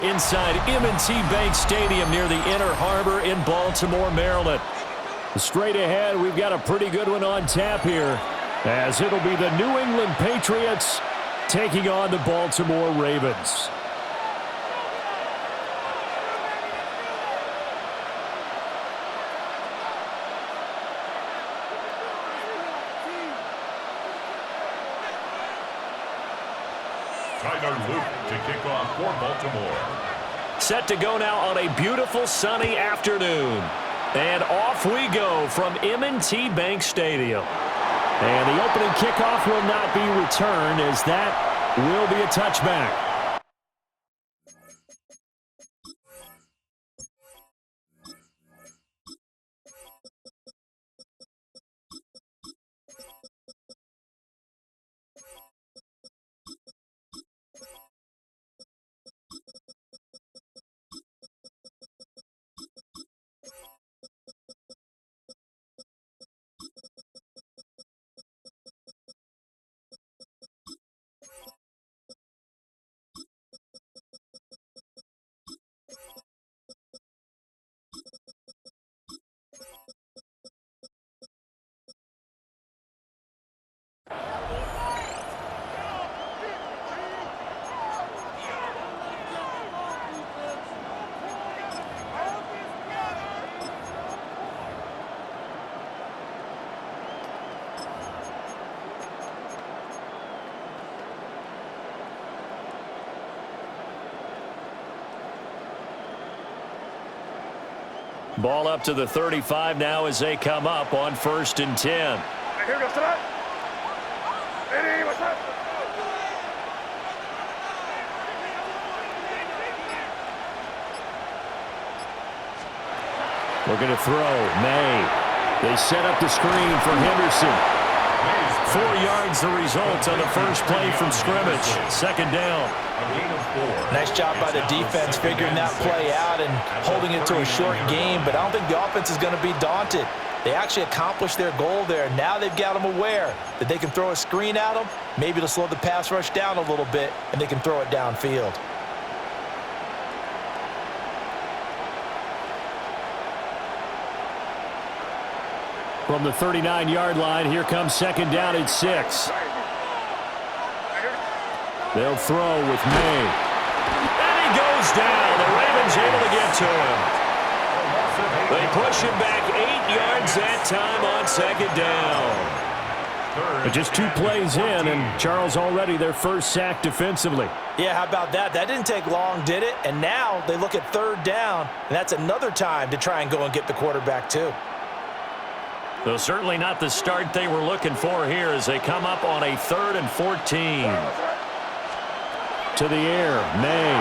Inside M&T Bank Stadium near the Inner Harbor in Baltimore, Maryland. Straight ahead, we've got a pretty good one on tap here, as it'll be the New England Patriots taking on the Baltimore Ravens. Tyler Luke to kick off for Baltimore. Set to go now on a beautiful sunny afternoon. And off we go from M&T Bank Stadium. And the opening kickoff will not be returned, as that will be a touchback. Ball up to the 35 now as they come up on 1st and 10. Looking to throw. May. They set up the screen for Henderson. 4 yards the result on the first play from scrimmage. 2nd down. Nice job by the defense figuring that play out and holding it to a short game, but I don't think the offense is going to be daunted. They actually accomplished their goal there. Now they've got them aware that they can throw a screen at them. Maybe to slow the pass rush down a little bit, and they can throw it downfield. From the 39-yard line, here comes 2nd down at 6. They'll throw with May. And he goes down. The Ravens able to get to him. They push him back 8 yards that time on 2nd down. But just 2 plays in, and Charles already their first sack defensively. Yeah, how about that? That didn't take long, did it? And now they look at 3rd down, and that's another time to try and go and get the quarterback too. So certainly not the start they were looking for here as they come up on a 3rd and 14. To the air, May.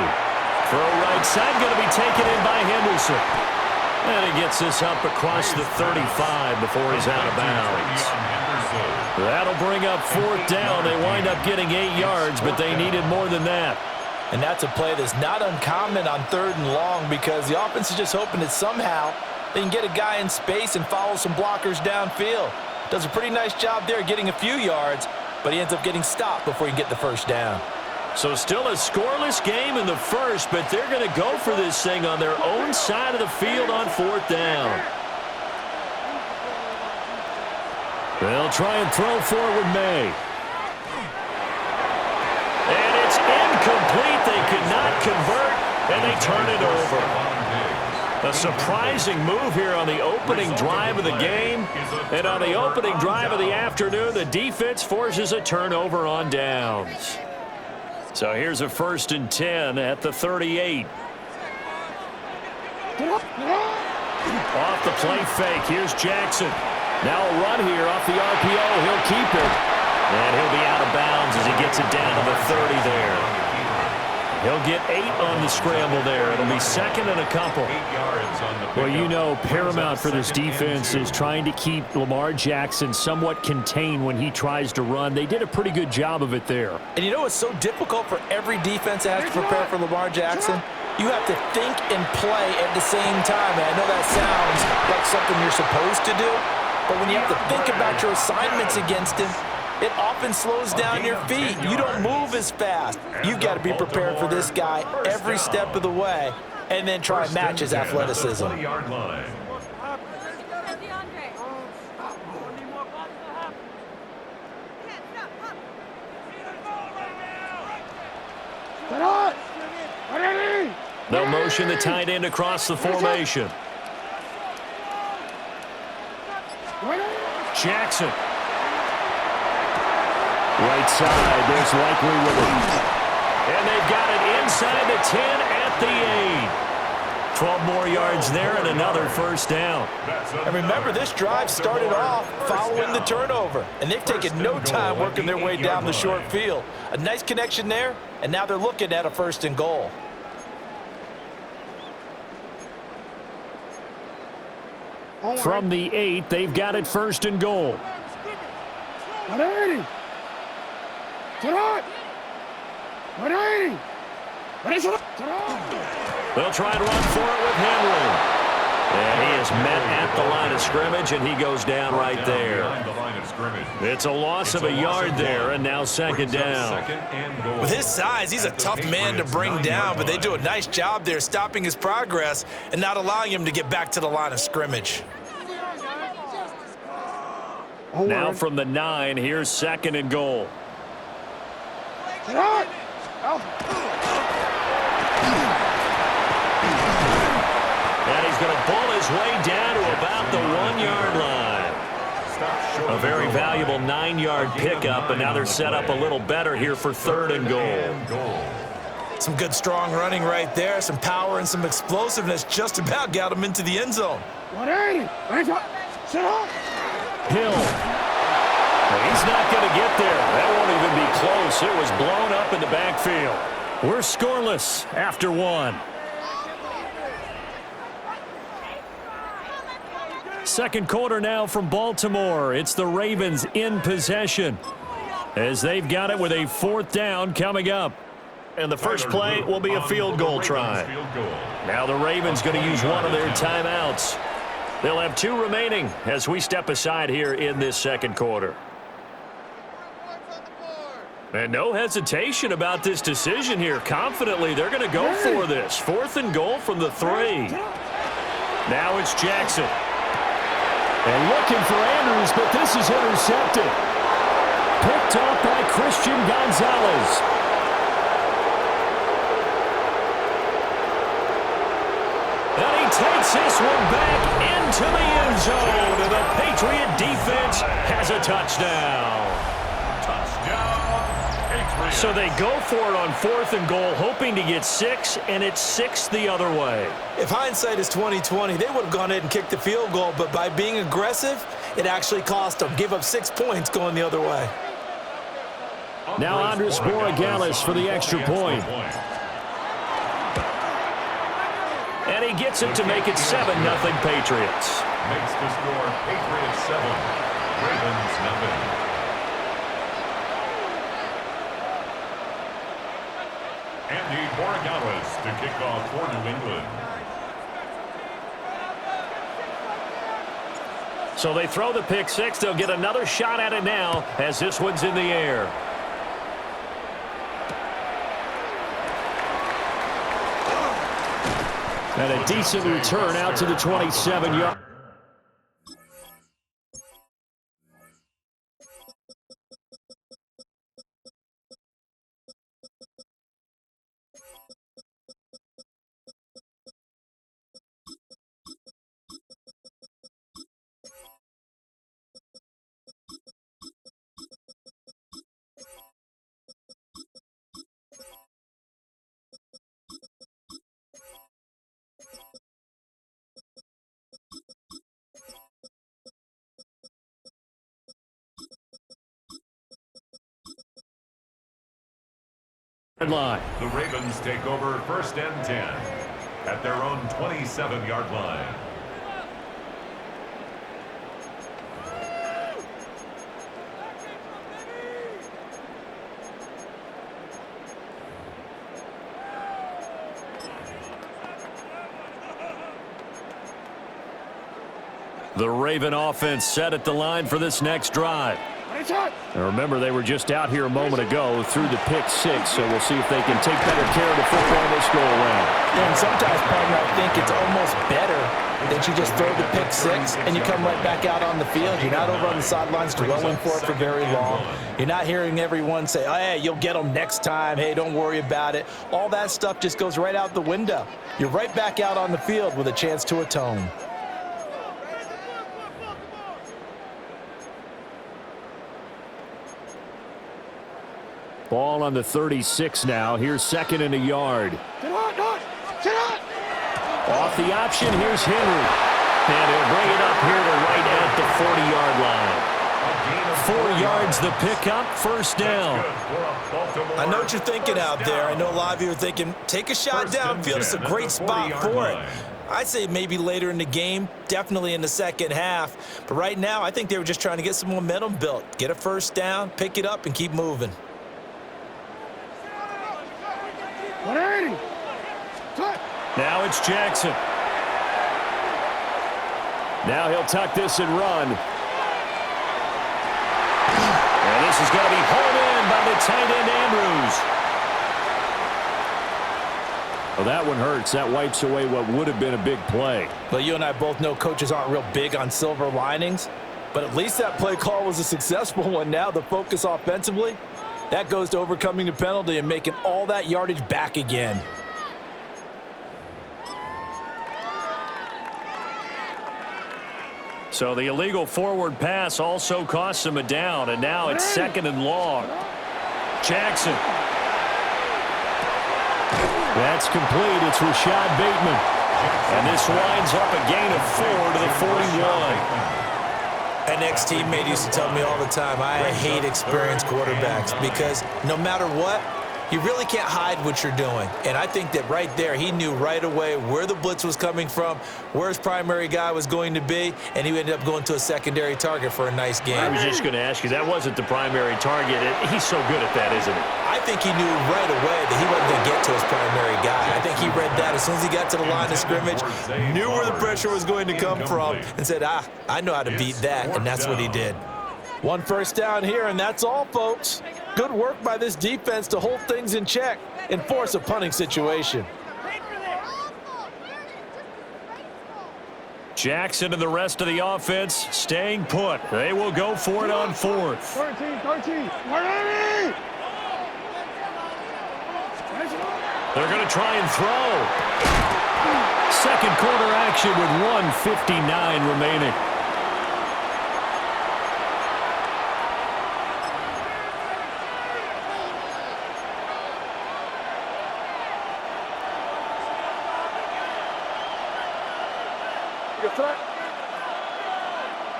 Throw right side, going to be taken in by Henderson. And he gets this up across the 35 before he's out of bounds. That'll bring up 4th down. They wind up getting 8 yards, but they needed more than that. And that's a play that's not uncommon on 3rd and long, because the offense is just hoping that somehow they can get a guy in space and follow some blockers downfield. Does a pretty nice job there getting a few yards, but he ends up getting stopped before he can get the 1st down. So still a scoreless game in the first, but they're going to go for this thing on their own side of the field on 4th down. They'll try and throw forward May. And it's incomplete. They could not convert, and they turn it over. A surprising move here on the opening drive of the game. And on the opening drive of the afternoon, the defense forces a turnover on downs. So here's a 1st and 10 at the 38. Off the play fake. Here's Jackson. Now a run here off the RPO. He'll keep it. And he'll be out of bounds as he gets it down to the 30 there. He'll get 8 on the scramble there. It'll be 2nd and a couple. Well, you know, paramount for this defense is trying to keep Lamar Jackson somewhat contained when he tries to run. They did a pretty good job of it there. And you know it's so difficult for every defense that has to prepare for Lamar Jackson? You have to think and play at the same time. And I know that sounds like something you're supposed to do, but when you have to think about your assignments against him, It often slows down your feet. You don't move as fast. You've got to be prepared for this guy every step of the way and then try and match his athleticism. They'll motion the tight end across the formation. Jackson. Right side, there's likely relief. And they've got it inside the 10 at the 8. 12 more yards there and another first down. And remember, this drive started off following the turnover, and they've taken no time working their way down the short field. A nice connection there, and now they're looking at a 1st and goal. From the 8, they've got it 1st and goal. They'll try to run for it with Henry. And he is met at the line of scrimmage, and he goes down right there. It's a loss of a yard there, and now 2nd down. With his size, he's a tough man to bring down, but they do a nice job there stopping his progress and not allowing him to get back to the line of scrimmage. Now from the 9, here's 2nd and goal. And he's going to pull his way down to about the 1-yard line. A very valuable 9-yard pickup, and now they're set up a little better here for 3rd and goal. Some good strong running right there, some power and some explosiveness just about got him into the end zone. Hill. He's not going to get there. That won't even be close. It was blown up in the backfield. We're scoreless after 1. 2nd quarter now from Baltimore. It's the Ravens in possession as they've got it with a 4th down coming up. And the first play will be a field goal try. Now the Ravens going to use one of their timeouts. They'll have 2 remaining as we step aside here in this 2nd quarter. And no hesitation about this decision here. Confidently, they're going to go for this. 4th and goal from the 3. Now it's Jackson. And looking for Andrews, but this is intercepted. Picked off by Christian Gonzalez. And he takes this one back into the end zone. And the Patriot defense has a touchdown. So they go for it on 4th and goal, hoping to get 6, and it's 6 the other way. If hindsight is 20/20, they would have gone ahead and kicked the field goal, but by being aggressive, it actually cost them. Give up 6 points going the other way. Now Andres Borregales for the extra point. And he gets it to make it 7-0 Patriots. Makes the score Patriots 7, Ravens 0. Andy Borregales to kick off for New England. So they throw the pick 6. They'll get another shot at it now as this one's in the air. And a decent return out to the 27-yard. Line. The Ravens take over 1st and 10 at their own 27-yard line. The Raven offense set at the line for this next drive. And remember, they were just out here a moment ago through the pick six, so we'll see if they can take better care of the football this go-around. And sometimes, partner, I think it's almost better that you just throw the pick six and you come right back out on the field. You're not over on the sidelines dwelling for it for very long. You're not hearing everyone say, oh, hey, you'll get them next time. Hey, don't worry about it. All that stuff just goes right out the window. You're right back out on the field with a chance to atone. Ball on the 36 now. Here's second and a yard. Off the option, here's Henry. And he'll bring it up here to right at the 40-yard line. 4 yards the pickup, first down. I know what you're thinking out there. I know a lot of you are thinking, take a shot downfield. It's a great spot for it. I'd say maybe later in the game, definitely in the second half. But right now, I think they were just trying to get some momentum built. Get a first down, pick it up, and keep moving. 180. Now it's Jackson. Now he'll tuck this and run. And this is going to be hauled in by the tight end Andrews. Well, that one hurts. That wipes away what would have been a big play. Well, you and I both know coaches aren't real big on silver linings, but at least that play call was a successful one. Now the focus offensively, that goes to overcoming the penalty and making all that yardage back again. So the illegal forward pass also costs him a down, and now it's second and long. Jackson. That's complete. It's Rashad Bateman. And this winds up a gain of 4 to the 41. An ex-teammate used to tell me all the time, I hate experienced quarterbacks because no matter what, you really can't hide what you're doing. And I think that right there, he knew right away where the blitz was coming from, where his primary guy was going to be, and he ended up going to a secondary target for a nice game. I was just going to ask you, that wasn't the primary target. He's so good at that, isn't he? I think he knew right away that he wasn't going to get to his primary guy. I think he read that as soon as he got to the line of scrimmage, knew where the pressure was going to come from, and said, I know how to beat that, and that's what he did. One first down here, and that's all, folks. Good work by this defense to hold things in check and force a punting situation. Jackson and the rest of the offense staying put. They will go for it on fourth. 13, 180. They're going to try and throw. Second quarter action with 1:59 remaining.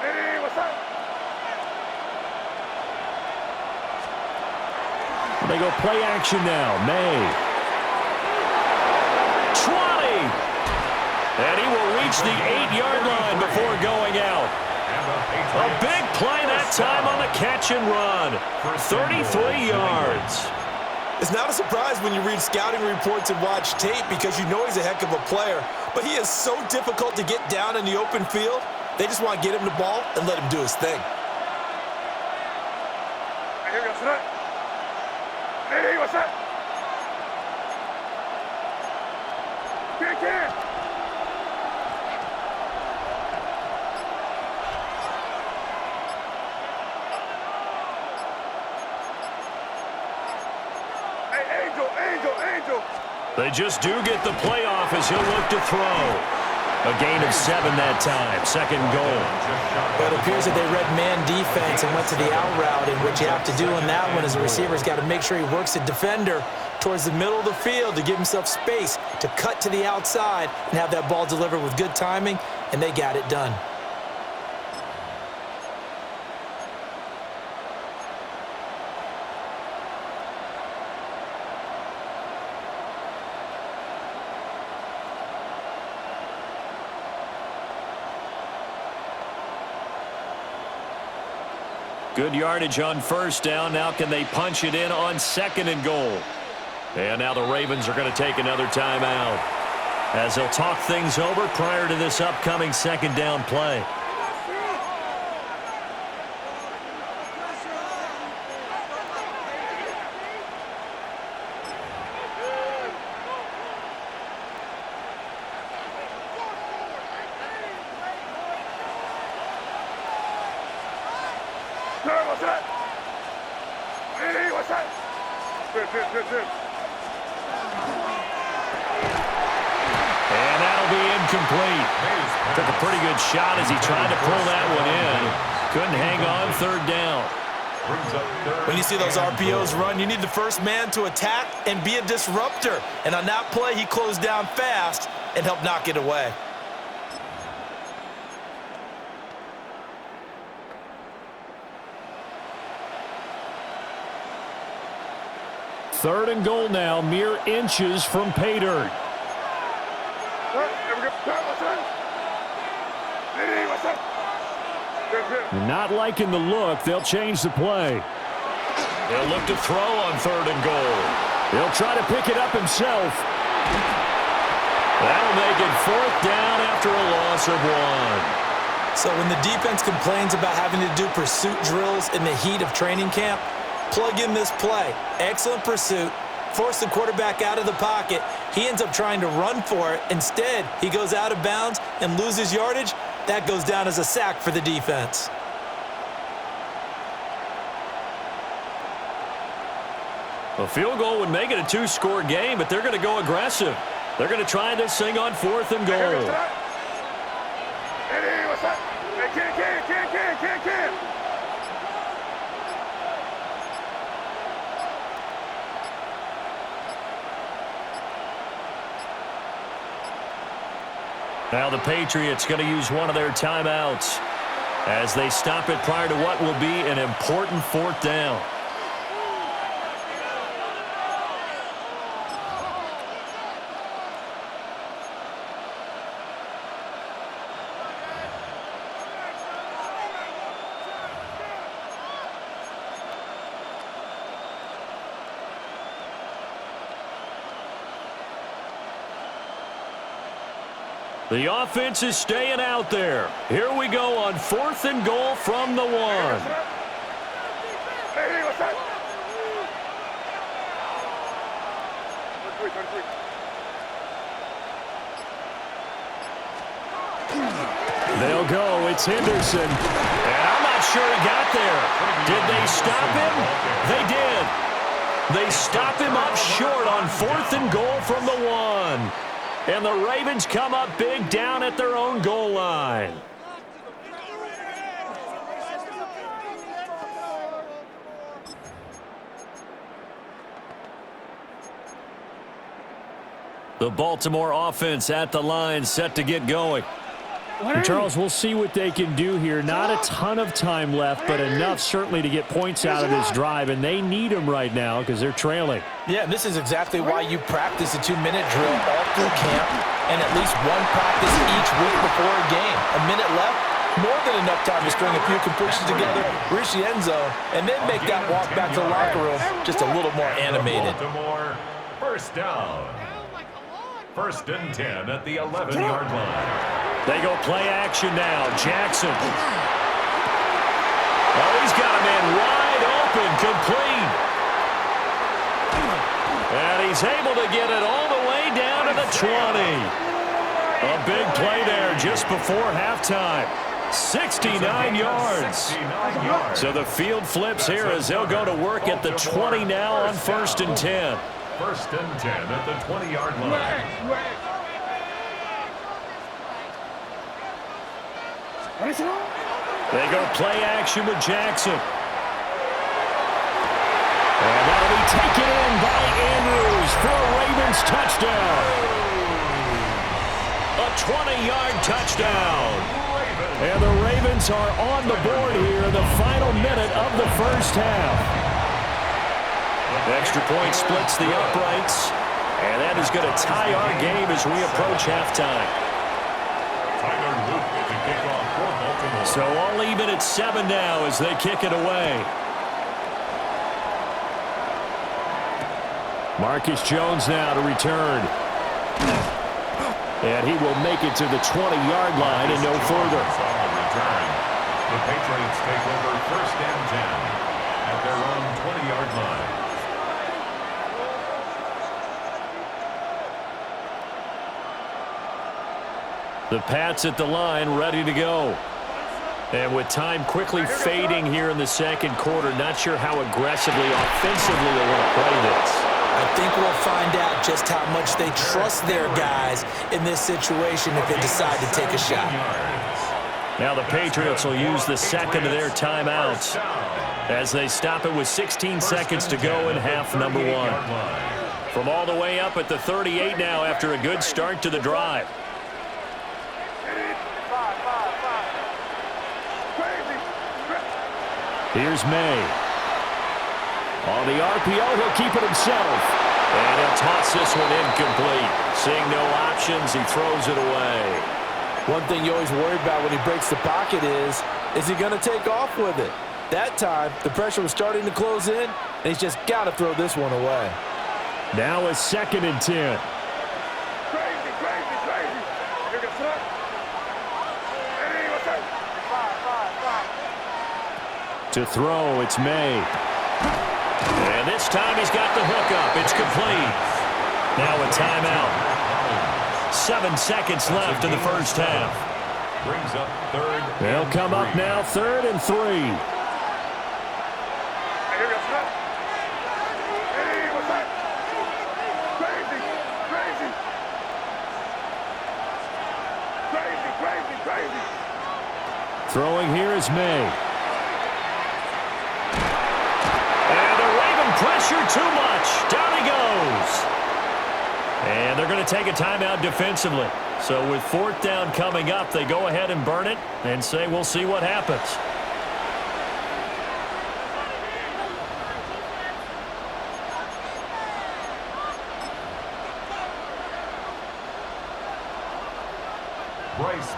Hey, what's up? They go play action now. May. 20. And he will reach the 8-yard line before going out. A big play that time on the catch and run. 33 yards. It's not a surprise when you read scouting reports and watch tape because you know he's a heck of a player. But he is so difficult to get down in the open field. They just want to get him the ball and let him do his thing. Hey, what's up? Hey, what's up? Here. Angel. They just do get the playoff as he'll look to throw. A gain of 7 that time. Second goal. But it appears that they read man defense and went to the out route, and what you have to do in that one as a receiver's got to make sure he works the defender towards the middle of the field to give himself space to cut to the outside and have that ball delivered with good timing, and they got it done. Good yardage on first down. Now can they punch it in on second and goal? And now the Ravens are going to take another timeout as they'll talk things over prior to this upcoming second down play. And that'll be incomplete. Took a pretty good shot as he tried to pull that one in. Couldn't hang on third down. When you see those RPOs run, you need the first man to attack and be a disruptor. And on that play, he closed down fast and helped knock it away. Third and goal now, mere inches from pay dirt. Not liking the look. They'll change the play. They'll look to throw on third and goal. He'll try to pick it up himself. That'll make it fourth down after a loss of 1. So when the defense complains about having to do pursuit drills in the heat of training camp, plug in this play. Excellent pursuit. Force the quarterback out of the pocket. He ends up trying to run for it. Instead, he goes out of bounds and loses yardage. That goes down as a sack for the defense. A field goal would make it a 2-score game, but they're going to go aggressive. They're going to try this thing on fourth and goal. Now the Patriots going to use one of their timeouts as they stop it prior to what will be an important fourth down. The offense is staying out there. Here we go on fourth and goal from the 1. They'll go. It's Henderson. And I'm not sure he got there. Did they stop him? They did. They stop him up short on fourth and goal from the 1. And the Ravens come up big down at their own goal line. The Baltimore offense at the line, set to get going. And Charles, we'll see what they can do here. Not a ton of time left, but enough certainly to get points out of this drive, and they need them right now because they're trailing. Yeah, and this is exactly why you practice a 2-minute drill all through camp and at least one practice each week before a game. A minute left, more than enough time to string a few completions together, reach the end zone, and then make that walk back to the locker room just a little more animated. Baltimore, first down. First and 10 at the 11-yard line. They go play action now. Jackson. Oh, he's got a man wide open, complete. And he's able to get it all the way down to the 20. A big play there just before halftime. 69 yards. So the field flips here as they'll go to work at the 20 now on first and 10. First and 10 at the 20-yard line. They go play action with Jackson. And that'll be taken in by Andrews for a Ravens touchdown. A 20-yard touchdown. And the Ravens are on the board here in the final minute of the first half. Extra point splits the uprights. And that is going to tie our game as we approach halftime. So all even at 7 now as they kick it away. Marcus Jones now to return. And he will make it to the 20-yard line and no further. The Patriots take over first and 10 at their own 20-yard line. The Pats at the line, ready to go. And with time quickly fading here in the second quarter, not sure how aggressively, offensively they want to play this. I think we'll find out just how much they trust their guys in this situation if they decide to take a shot. Now the Patriots will use the second of their timeouts as they stop it with 16 seconds to go in half number one. From all the way up at the 38 now after a good start to the drive. Here's May. On the RPO, he'll keep it himself. And he'll toss this one incomplete. Seeing no options, he throws it away. One thing you always worry about when he breaks the pocket is he going to take off with it? That time, the pressure was starting to close in, and he's just got to throw this one away. Now a 2nd and 10. Crazy, crazy, crazy. Here goes up. Hey, what's up? To throw, it's May. And this time he's got the hook up. It's complete. Now a timeout. 7 seconds left in the first half. Brings up 3rd. They'll come up now 3rd and 3. Hey, here goes up. Hey, what's up? Crazy, crazy. Crazy, crazy, crazy. Throwing here is May. Pressure too much. Down he goes. And they're going to take a timeout defensively. So with 4th down coming up, they go ahead and burn it and say we'll see what happens.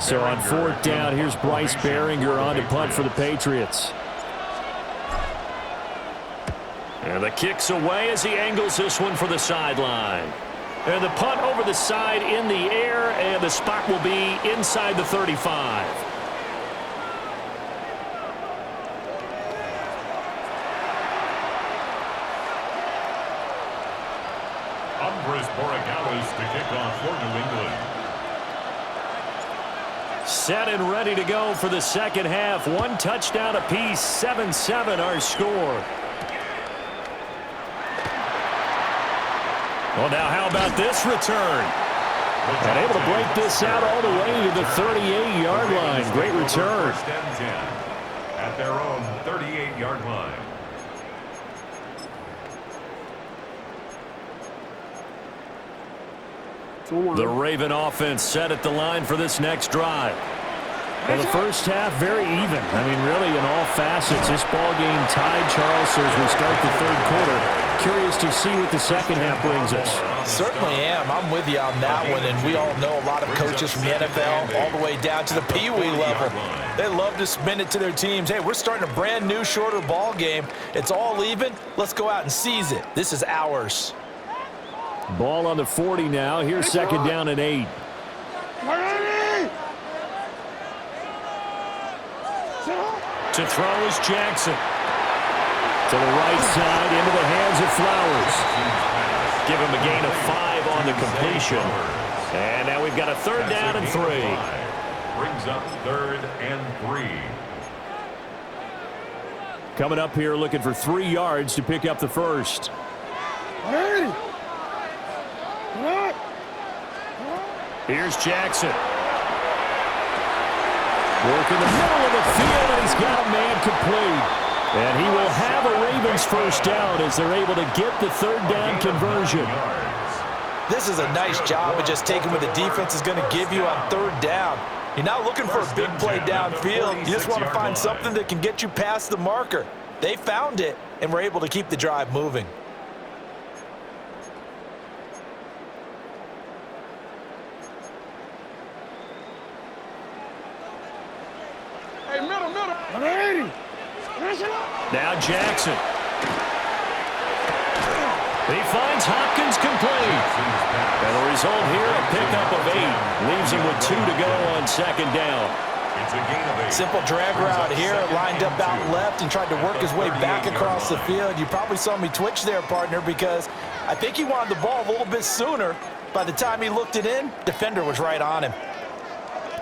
So on 4th down, here's Bryce Baringer on to punt for the Patriots. And the kick's away as he angles this one for the sideline. And the punt over the side in the air, and the spot will be inside the 35. Andres Borregales to kick off for New England. Set and ready to go for the second half. 1 touchdown apiece, 7-7 our score. Well, now how about this return? And able to break this out all the way to the 38-yard line. Great return. 1st and 10 at their own 38-yard line. The Raven offense set at the line for this next drive. Well, the first half, very even. I mean, really, in all facets, this ball game tied, Charles, so as we start the 3rd quarter. Curious to see what the second half brings us. Certainly am. I'm with you on that one, and we all know a lot of coaches from the NFL all the way down to the Pee Wee level. They love to spin it to their teams. Hey, we're starting a brand new, shorter ball game. It's all even. Let's go out and seize it. This is ours. Ball on the 40 now. Here's 2nd down and 8. To throw is Jackson. To the right side, into the hands of Flowers. Give him a gain of 5 on the completion. And now we've got a 3rd down and 3. Brings up 3rd and 3. Coming up here looking for 3 yards to pick up the first. Here's Jackson. Working the middle of the field, and he's got a man complete. And he will have a Ravens first down as they're able to get the 3rd down conversion. This is a nice job of just taking what the defense is going to give you on 3rd down. You're not looking for a big play downfield. You just want to find something that can get you past the marker. They found it, and were able to keep the drive moving. Hey, middle. Now Jackson. He finds Hopkins complete. And the result here, a pickup of 8. Leaves him with 2 to go on 2nd down. It's a gain of 8. Simple drag route here, lined up out left and tried to work his way back across the field. You probably saw me twitch there, partner, because I think he wanted the ball a little bit sooner. By the time he looked it in, defender was right on him.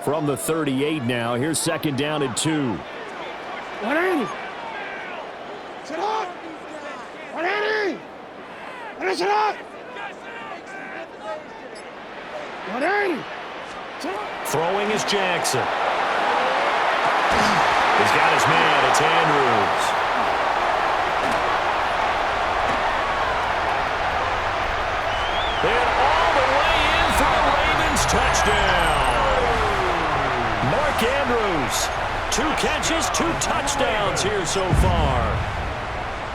from the 38 now. Here's second down and 2. 180. Sit up. 180. Finish it up. 180. Sit up. Throwing is Jackson. He's got his man. It's Andrews. And all the way in for a Ravens touchdown. Mark Andrews, 2 catches, 2 touchdowns here so far.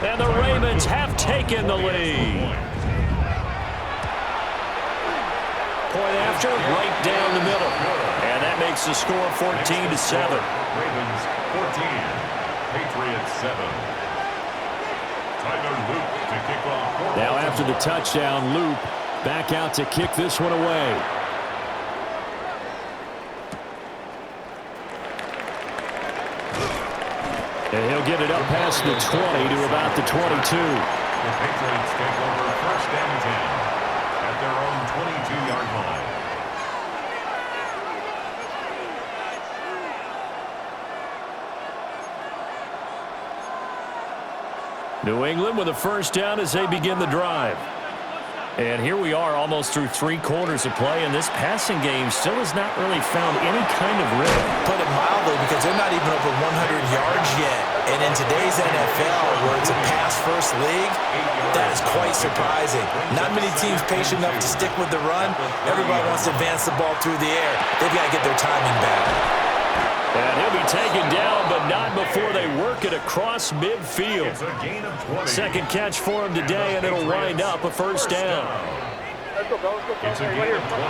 And the Ravens have taken the lead. Point after, right down the middle. And that makes the score 14-7. Ravens 14, Patriots 7. Tyler Luke to kick off. Now after the touchdown, Luke back out to kick this one away. And he'll get it up past the 20 to about the 22. The Patriots take over first and 10 at their own 22-yard line. New England with a first down as they begin the drive. And here we are almost through 3 quarters of play, and this passing game still has not really found any kind of rhythm. Put it mildly, because they're not even over 100 yards yet. And in today's NFL, where it's a pass-first league, that is quite surprising. Not many teams patient enough to stick with the run. Everybody wants to advance the ball through the air. They've got to get their timing back. And he'll be taken down, but not before they work it across midfield. It's a gain of 20. Second catch for him today, and it'll wind up a first down. Let's go, bro. Let's go. It's a Right gain here. of 20.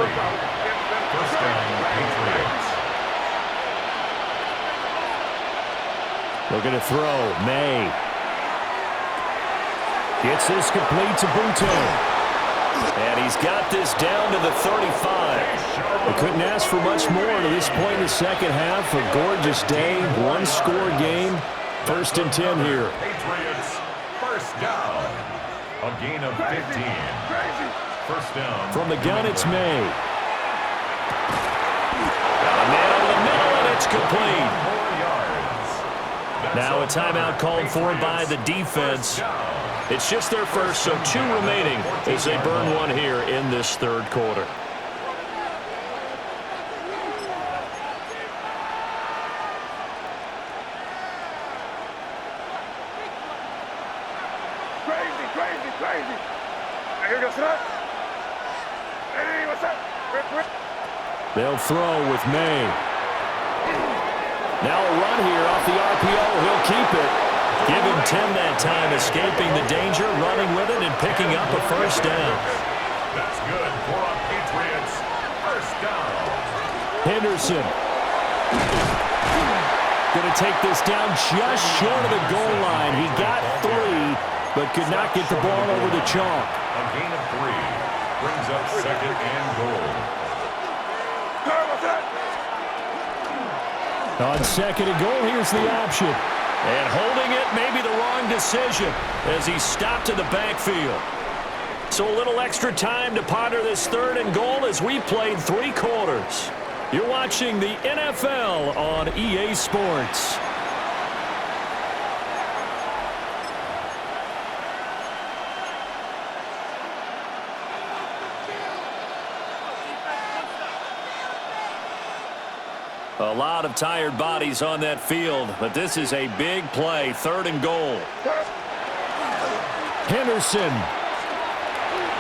First down, Patriots. Looking to throw. May. Gets this complete to Boutte. And he's got this down to the 35. We couldn't ask for much more to this point in the second half. A gorgeous day, 1-score game. First and 10 here. Patriots, first down. A gain of 15. First down. From the gun, it's May. Got a man over the middle, and it's complete. 4 yards. Now a timeout called for by the defense. It's just their first, so 2 remaining as they burn one here in this third quarter. Crazy. Here goes up. Hey, what's up? Rip. They'll throw with May. Now a run here off the RPO. He'll keep it. Give him 10 that time, escaping the danger, running with it, and picking up a first down. That's good for a Patriots first down. Henderson. Going to take this down just short of the goal line. He got 3, but could not get the ball over the chalk. A gain of 3 brings up second and goal. On second and goal, here's the option. And holding it may be the wrong decision as he stopped in the backfield. So a little extra time to ponder this third and goal as we played 3 quarters. You're watching the NFL on EA Sports. A lot of tired bodies on that field, but this is a big play, third and goal. Henderson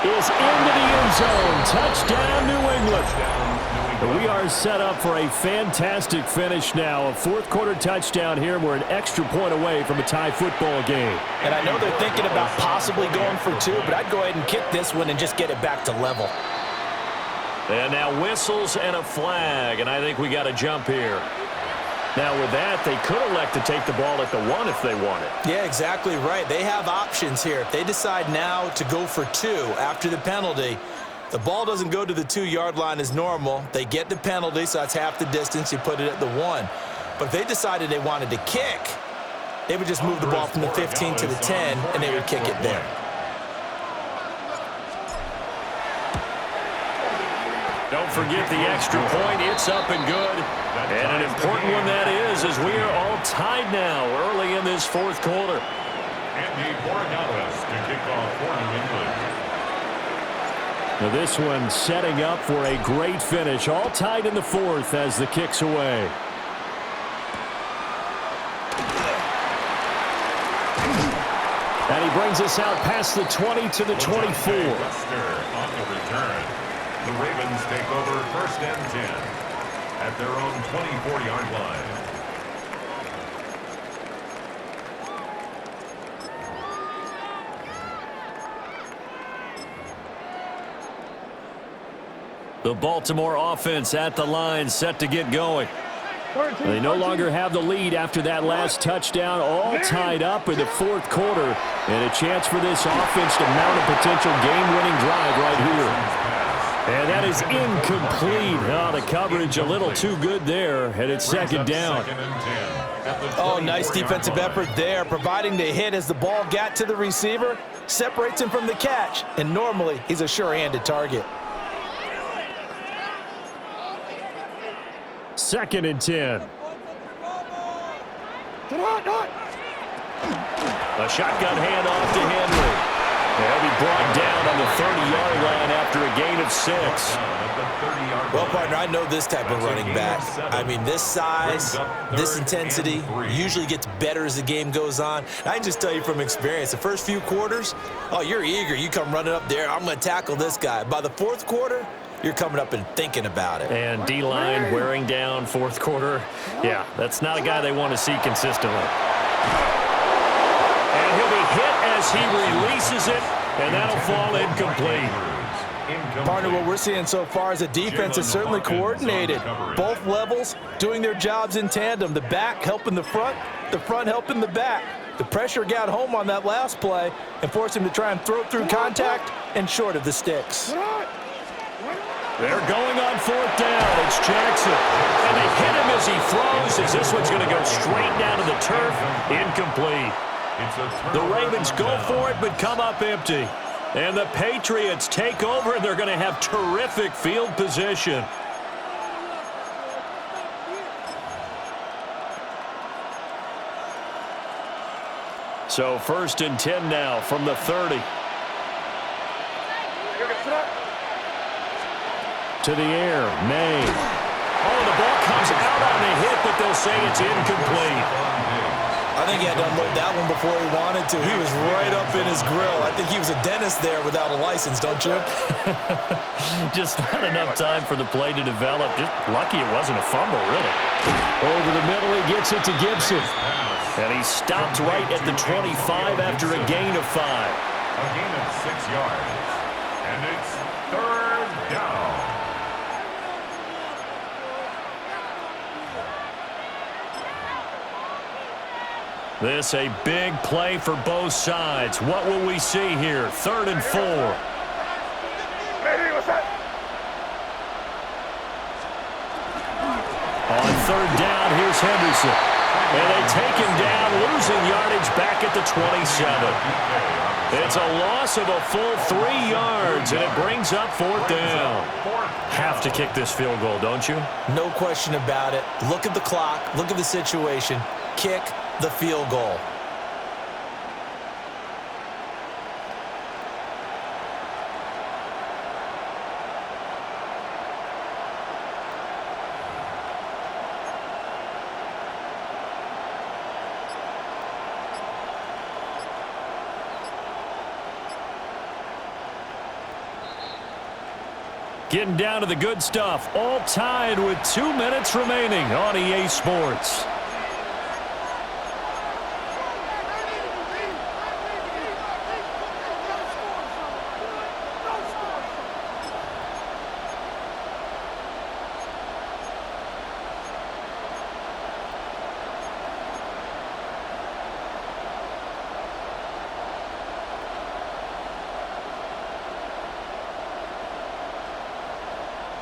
is into the end zone. Touchdown, New England. We are set up for a fantastic finish now. A fourth-quarter touchdown here. We're an extra point away from a tie football game. And I know they're thinking about possibly going for 2, but I'd go ahead and kick this one and just get it back to level. And now whistles and a flag, and I think we got a jump here. Now with that, they could elect to take the ball at the 1 if they wanted. Yeah, exactly right. They have options here. If they decide now to go for 2 after the penalty, the ball doesn't go to the 2-yard line as normal. They get the penalty, so that's half the distance. You put it at the 1. But if they decided they wanted to kick, they would just move the ball from the 15 to the 10, and they would kick it there. Don't forget the extra point. It's up and good. And an important one that is, as we are all tied now early in this fourth quarter. Andy Borregales to kick off for New England. Now this one setting up for a great finish. All tied in the fourth as the kick's away. And he brings us out past the 20 to the 24. On the return. The Ravens take over first and 10 at their own 24-yard line. The Baltimore offense at the line, set to get going. They no longer have the lead after that last touchdown, all tied up in the fourth quarter, and a chance for this offense to mount a potential game-winning drive right here. And that is incomplete. Oh, the coverage a little too good there, and it's second down. Oh, nice defensive effort there, providing the hit as the ball got to the receiver, separates him from the catch, and normally he's a sure-handed target. Second and 10. A shotgun handoff to Henry. They'll be brought down on the 30-yard line after a gain of 6. Well, partner, I know this type of running back. I mean, this size, this intensity usually gets better as the game goes on. I can just tell you from experience, the first few quarters, oh, you're eager. You come running up there, I'm going to tackle this guy. By the fourth quarter, you're coming up and thinking about it. And D-line wearing down fourth quarter. Yeah, that's not a guy they want to see consistently. And he'll be hit as he releases it, and that'll fall incomplete. Partner, what we're seeing so far is the defense is certainly coordinated. Both levels doing their jobs in tandem. The back helping the front helping the back. The pressure got home on that last play and forced him to try and throw through contact and short of the sticks. They're going on fourth down. It's Jackson. And they hit him as he throws, as this one's going to go straight down to the turf. Incomplete. The Ravens go for it, but come up empty. And the Patriots take over, and they're going to have terrific field position. So first and 10 now from the 30. To the air, May. Oh, the ball comes out on the hit, but they'll say it's incomplete. I think he had to unload that one before he wanted to. He was right up in his grill. I think he was a dentist there without a license, don't you? Just not enough time for the play to develop. Just lucky it wasn't a fumble, really. Over the middle, he gets it to Gibson. And he stopped right at the 25 after a gain of 5. A gain of 6 yards. And it's third down. This a big play for both sides. What will we see here? 3rd and 4. On 3rd down, here's Henderson. And they take him down, losing yardage back at the 27. It's a loss of a full 3 yards, and it brings up 4th down. Have to kick this field goal, don't you? No question about it. Look at the clock. Look at the situation. Kick the field goal. Getting down to the good stuff. All tied with 2 minutes remaining on EA Sports.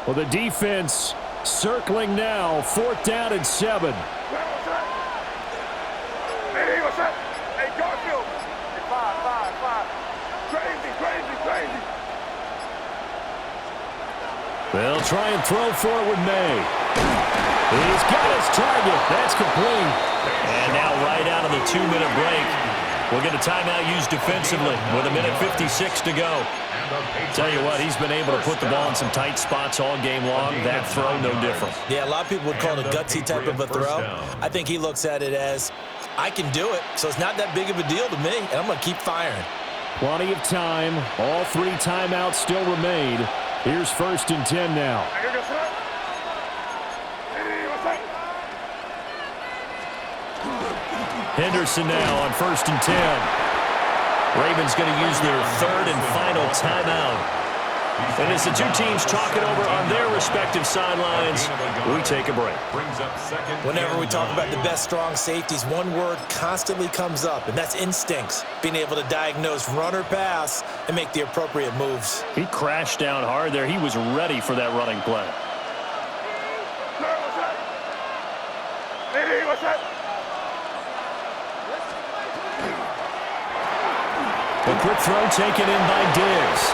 Well, the defense circling now. 4th down and 7. Hey, what's up? Hey, Garfield. Hey, 5. Crazy. They'll try and throw for it with May. He's got his target. That's complete. And now right out of the 2-minute break, we'll get a timeout used defensively with 1:56 to go. Tell you what, he's been able to put the ball in some tight spots all game long. That throw, no different. Yeah, a lot of people would call it a gutsy type of a throw. I think he looks at it as, I can do it, so it's not that big of a deal to me, and I'm going to keep firing. Plenty of time. All 3 timeouts still remain. Here's 1st and 10 now. Henderson now on 1st and 10. Ravens going to use their 3rd and final timeout. And as the two teams talk it over on their respective sidelines, we take a break. Whenever we talk about the best strong safeties, one word constantly comes up, and that's instincts. Being able to diagnose run or pass and make the appropriate moves. He crashed down hard there. He was ready for that running play. A quick throw taken in by Diggs.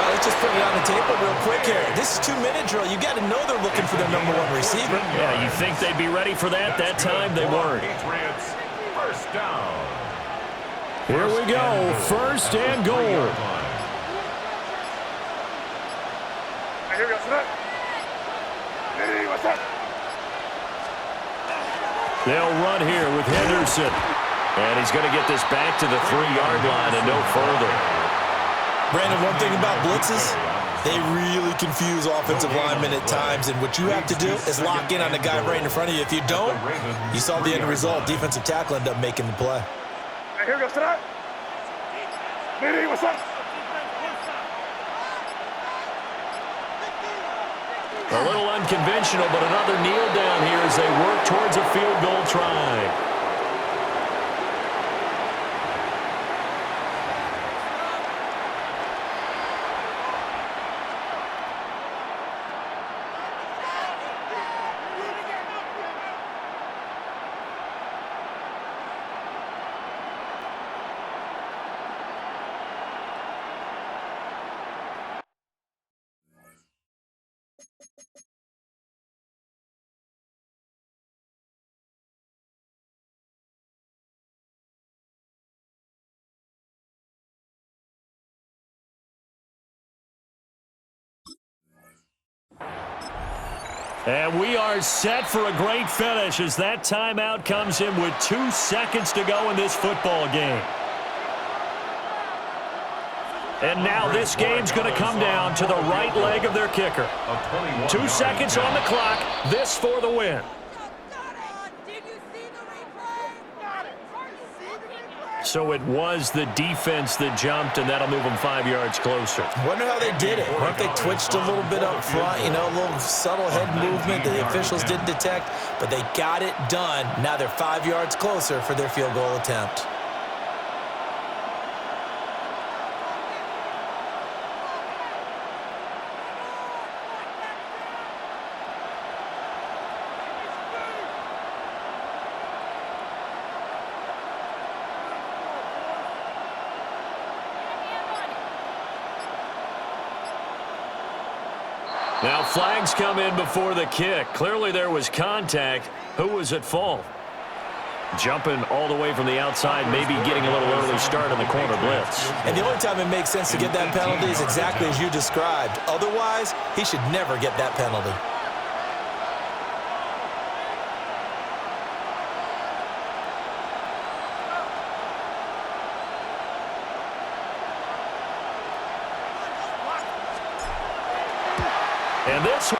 Let's just put it on the table real quick here. This is 2-minute drill. You got to know they're looking for their #1 receiver. Yeah, you think they'd be ready for that? That time they weren't. First down. Here we go. 1st and goal. They'll run here with Henderson. And he's going to get this back to the 3-yard line and no further. Brandon, one thing about blitzes, they really confuse offensive linemen at times, and what you have to do is lock in on the guy right in front of you. If you don't, you saw the end result. Defensive tackle ended up making the play. Here goes tonight. Nitty, what's up? A little unconventional, but another kneel down here as they work towards a field goal try. And we are set for a great finish as that timeout comes in with 2 seconds to go in this football game. And now this game's going to come down to the right leg of their kicker. 2 seconds on the clock. This for the win. So it was the defense that jumped, and that'll move them 5 yards closer. Wonder how they did it. Wonder if they twitched a little bit up front, you know, a little subtle head movement that the officials didn't detect, but they got it done. Now they're 5 yards closer for their field goal attempt. Now flags come in before the kick. Clearly there was contact. Who was at fault? Jumping all the way from the outside, maybe getting a little early start in the corner blitz. And the only time it makes sense to get that penalty is exactly as you described. Otherwise, he should never get that penalty. And this